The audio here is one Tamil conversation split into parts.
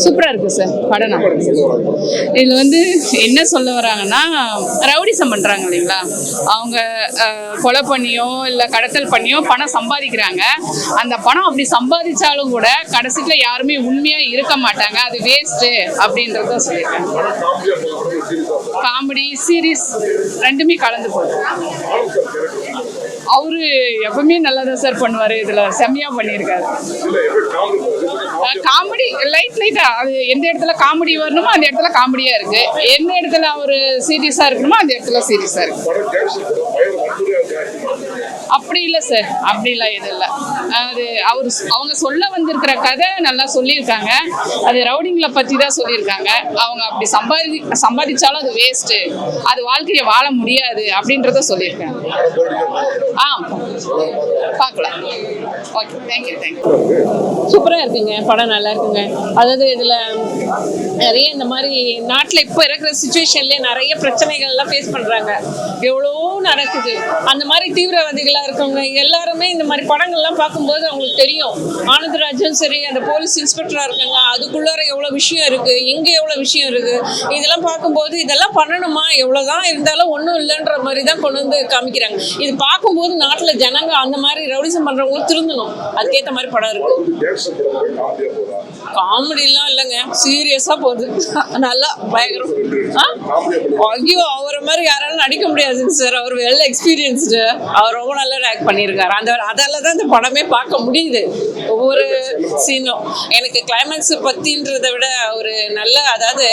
சூப்பராக இருக்குது சார் படம். இதில் வந்து என்ன சொல்ல வராங்கன்னா, ரவுடிசம் பண்ணுறாங்க இல்லைங்களா, அவங்க கொலை பண்ணியோ இல்லை கடத்தல் பண்ணியோ பணம் சம்பாதிக்கிறாங்க. அந்த பணம் அப்படி சம்பாதிச்சாலும் கூட கடைசியில் யாருமே உண்மையாக இருக்க மாட்டாங்க, அது வேஸ்ட்டு அப்படின்றத சொல்லியிருக்காங்க. காமெடி சீரியஸ் ரெண்டுமே கலந்து போகுது. அவரு எப்பவுமே நல்லா தான் சார் பண்ணுவார், இதில் செம்மையாக பண்ணியிருக்காரு. காமெடி லைட்டா அது எந்த இடத்துல காமெடி வரணுமோ அந்த இடத்துல காமெடியாக இருக்கு, எந்த இடத்துல அவர் சீரியஸாக இருக்கணுமோ அந்த இடத்துல சீரியஸாக இருக்கு. அப்படி இல்லை சார், அப்படிலாம் இது இல்லை. அது அவங்க சொல்ல வந்திருக்கிற கதை நல்லா சொல்லியிருக்காங்க. அது ரவுடிங்களை பற்றி தான் சொல்லியிருக்காங்க. அவங்க அப்படி சம்பாதிச்சாலும் அது வேஸ்ட்டு, அது வாழ்க்கையை வாழ முடியாது அப்படின்றத சொல்லியிருக்காங்க. பார்க்கலாம். Okay, thank you. சூப்பராக இருக்குங்க, படம் நல்லா இருக்குங்க. அதாவது இதில் நிறைய இந்த மாதிரி நாட்டில் இப்போ இருக்கிற சுச்சுவேஷன்லேயே நிறைய பிரச்சனைகள்லாம் ஃபேஸ் பண்ணுறாங்க, எவ்வளோ நடக்குது. அந்த மாதிரி தீவிரவாதிகளாக இருக்கவங்க எல்லாருமே இந்த மாதிரி படங்கள்லாம் பார்க்கும்போது அவங்களுக்கு தெரியும். ஆனந்தராஜும் சரி, அந்த போலீஸ் இன்ஸ்பெக்டராக இருக்காங்க, அதுக்குள்ளார எவ்வளோ விஷயம் இருக்குது, இங்கே எவ்வளோ விஷயம் இருக்குது. இதெல்லாம் பார்க்கும்போது இதெல்லாம் பண்ணணுமா, எவ்வளோதான் இருந்தாலும் ஒன்றும் இல்லைன்ற மாதிரி தான் கொண்டு வந்து காமிக்கிறாங்க. இது பார்க்கும்போது நாட்டில் ஜனங்க அந்த மாதிரி ரவுடிசம் பண்ணுறவங்களும் திருந்தணும், அதுக்கேற்ற மாதிரி படம் இருக்கு. காமெடிலாம் இல்லைங்க, சீரியஸாக போகுது, நல்லா பயங்கரம். ஐயோ, அவரை மாதிரி யாராலும் நடிக்க முடியாதுங்க சார், அவர் வெல் எக்ஸ்பீரியன்ஸ்டு, அவர் ரொம்ப நல்லா ஆக்ட் பண்ணியிருக்காரு. அதால தான் இந்த படமே பார்க்க முடியுது. ஒவ்வொரு சீனும் எனக்கு கிளைமேக்ஸ் பற்றின்றதை விட ஒரு நல்ல, அதாவது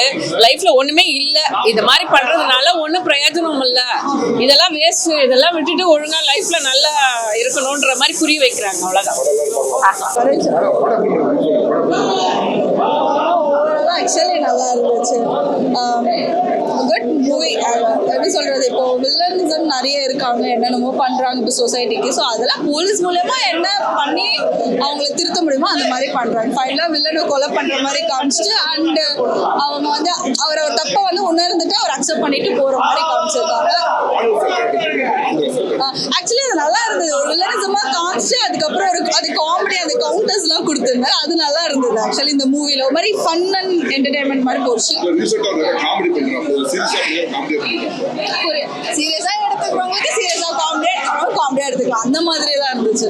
லைஃப்பில் ஒன்றுமே இல்லை, இது மாதிரி பண்ணுறதுனால ஒன்றும் பிரயோஜனம் இல்லை, இதெல்லாம் வேஸ்ட்டு, இதெல்லாம் விட்டுட்டு ஒழுங்காக லைஃப்பில் நல்லா இருக்கணுன்ற மாதிரி புரிய வைக்கிறாங்க, அவ்வளோதான். ஆக்சுவலி நல்லா இருந்துச்சு. Good movie. எப்படி சொல்றது, இப்போ வில்லனிசம் நிறைய இருக்காங்க, என்னென்னமோ பண்றாங்க இப்போ சொசைட்டிக்கு. ஸோ அதெல்லாம் போலீஸ் மூலமா என்ன பண்ணி அவங்கள திருத்த முடியுமோ அந்த மாதிரி பண்றாங்க. ஃபைனலாக வில்லனை கொலை பண்ற மாதிரி காமிச்சிட்டு அண்ட் அவங்க வந்து அவரை தப்பை வந்து உணர்ந்துட்டு அவர் அக்செப்ட் பண்ணிட்டு போற மாதிரி காமிச்சிருக்காங்க. ஆக்சுவலி அது நல்லா இருந்தது. ஒரு வில்லனிசமா காமிச்சு அதுக்கப்புறம் அது காமெடி, அந்த கவுண்டர்ஸ் எல்லாம் கொடுத்திருந்தாரு, அது நல்லா இருந்தது. ஆக்சுவலி இந்த மூவில ஒரு மாதிரி ஃபன் அண்ட் என்டர்டைன்மெண்ட் மாதிரி போச்சு. சீரியஸா எடுத்துக்கிறவங்களுக்கு சீரியஸா, காமெடியா எடுத்துக்கலாம், அந்த மாதிரி தான் இருந்துச்சு.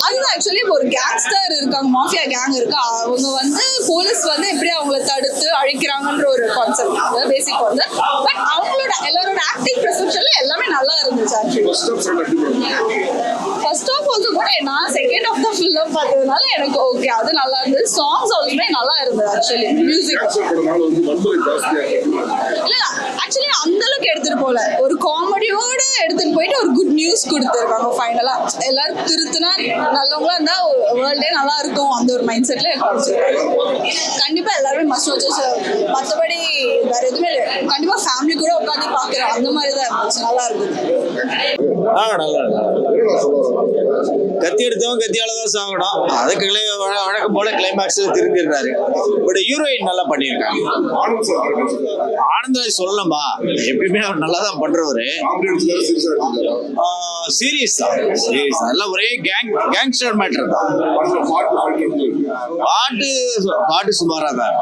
அதுதான் ஆக்சுவலி இப்போ ஒரு கேங்ஸ்டர் இருக்காங்க, மாஃபியா கேங் இருக்கு, அவங்க வந்து போலீஸ் வந்து எப்படி அவங்கள தடுத்து அழிக்கிறாங்கன்ற ஒரு கான்செப்ட் பேசிக் வந்து. பட் அவங்களோட எல்லாரோட ஆக்டிங் பெர்செப்ஷன்ல எல்லாமே நல்லா இருந்துச்சு. ஆக்சுவலி ஃபர்ஸ்ட் ஆஃப் ஆல்சோ கூட நான் செகண்ட் ஆஃப் த ஃபிலிம் பார்த்ததுனால எனக்கு ஓகே, அது நல்லா இருந்தது. சாங்ஸ் ஆல்சோமே நல்லா இருந்தது. ஆக்சுவலி மியூசிக் இல்ல, ஆக்சுவலி அந்த அளவுக்கு எடுத்துட்டு போல, ஒரு காமெடியோட எடுத்துட்டு போயிட்டு ஒரு குட் நியூஸ் கொடுத்துருக்காங்க. ஃபைனலா எல்லாரும் திருத்தினா நல்லவங்களா இருந்தா வேர்ல்டே நல்லா இருக்கும், அந்த ஒரு மைண்ட் செட்ல கண்டிப்பா எல்லாருமே மஸ்ட் வாட்ச். மற்றபடி வேற எதுவுமே இல்லை, கண்டிப்பா ஃபேமிலி கூட உட்காந்து பாக்குறோம், அந்த மாதிரி தான் இருந்துச்சு. நல்லா இருந்தது. நல்லா கத்தி எடுத்தவன் கத்தியால தான் சாகணும், அதுக்கு வழக்கம் போல கிளைமேக்ஸ் திரும்பிடுறாரு. பட் ஹீரோயின் நல்லா பண்ணியிருக்காங்க. ஆனந்தராஜ் சொல்லலாமா, எப்பயுமே அவர் நல்லா தான் பண்றவரு. சீரியஸ் தான், சீரியஸ் அதெல்லாம் ஒரே கேங்ஸ்டர் மேட்டர் தான். பாட்டு சுமாரா தான்,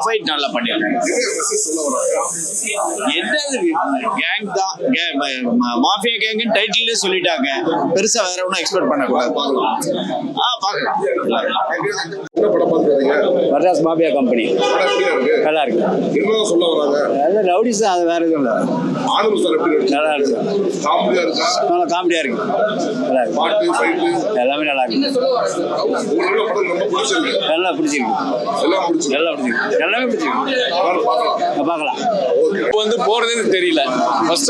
ஃபைட் நல்லா பண்ணியிருக்காங்க. என்னது கேங் தான், மாஃபியா கேங்கு டைட்டிலே சொல்லிட்டாங்க, பெருசா வேற ஒன்றும் எக்ஸ்பெக்ட் பண்ணக்கூடாது. பார்க்கலாம். மெட்ராஸ் மாஃபியா கம்பெனி நல்லா இருக்கு. ரவுடிஸ் அது வேற எதுவும் இல்லை, நல்லா இருக்கு, நல்லா காமெடியா இருக்கு, நல்லா இருக்கு, எல்லாமே நல்லா இருக்கு, நல்லா பிடிச்சிருக்கு, எல்லாமே பிடிச்சிருக்கு, பார்க்கலாம். இப்போ வந்து போறதுன்னு தெரியல, ஃபர்ஸ்ட்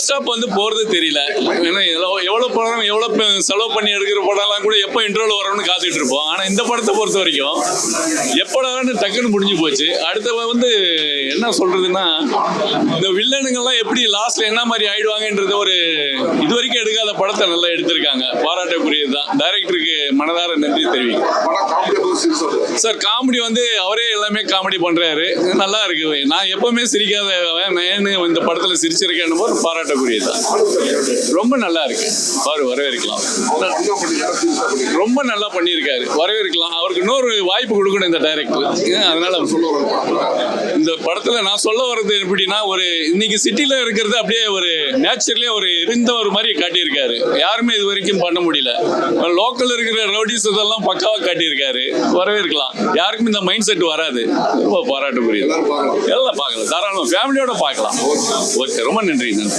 ஸ்டாப் வந்து போறது தெரியல. ஏன்னா எவ்வளவு படம் எவ்வளவு செலவு பண்ணி எடுக்கிற படம்லாம் கூட எப்போ இன்ட்ரோல் வரணும்னு காத்துட்டு இருப்போம். ஆனா இந்த படத்தை பொறுத்த வரைக்கும் எப்படா டக்குன்னு முடிஞ்சு போச்சு. அடுத்த வந்து என்ன சொல்றதுன்னா, இந்த வில்லனுங்கெல்லாம் எப்படி லாஸ்ட்ல என்ன மாதிரி ஆயிடுவாங்கன்றது ஒரு இது வரைக்கும் எடுக்காத படத்தை நல்லா எடுத்திருக்காங்க, பாராட்டக்கூடியதுதான். டைரக்டருக்கு மனதார நன்றி தெரிவிக்கிறேன் சார். காமெடி வந்து அவரே எல்லாமே காமெடி பண்றாரு, நல்லா இருக்கு. நான் எப்பவுமே சிரிக்காத இந்த படத்துல சிரிச்சிருக்கேன் போது பாராட்டக்கூடியதுதான். ரொம்ப நல்லா இருக்கு, வரவேற்கலாம். ரொம்ப நல்லா பண்ணியிருக்காரு, வரவேற்கலாம். அவருக்கு இன்னொரு வாய்ப்பு கொடுக்கணும் இந்த டைரக்டர். அதனால இந்த படத்துல நான் சொல்ல வர்றது எப்படின்னா, ஒரு இன்னைக்கு சிட்டில இருக்கிறது அப்படியே ஒரு நேச்சுரலே ஒரு இருந்த ஒரு மாதிரி காட்டியிருக்காரு. யாருமே இது வரைக்கும் பண்ண முடியல. லோக்கல் இருக்கிற ரவுடிஸ் இதெல்லாம் பக்காவா காட்டியிருக்காரு. வரவேற்கலாம். யாருக்கும் இந்த மைண்ட் செட் வராது. ரொம்ப பாராட்டுக்குரியது. எல்லாம் பார்க்கலாம், தாராளமாக ஃபேமிலியோட பார்க்கலாம். ஓகே, ரொம்ப நன்றி.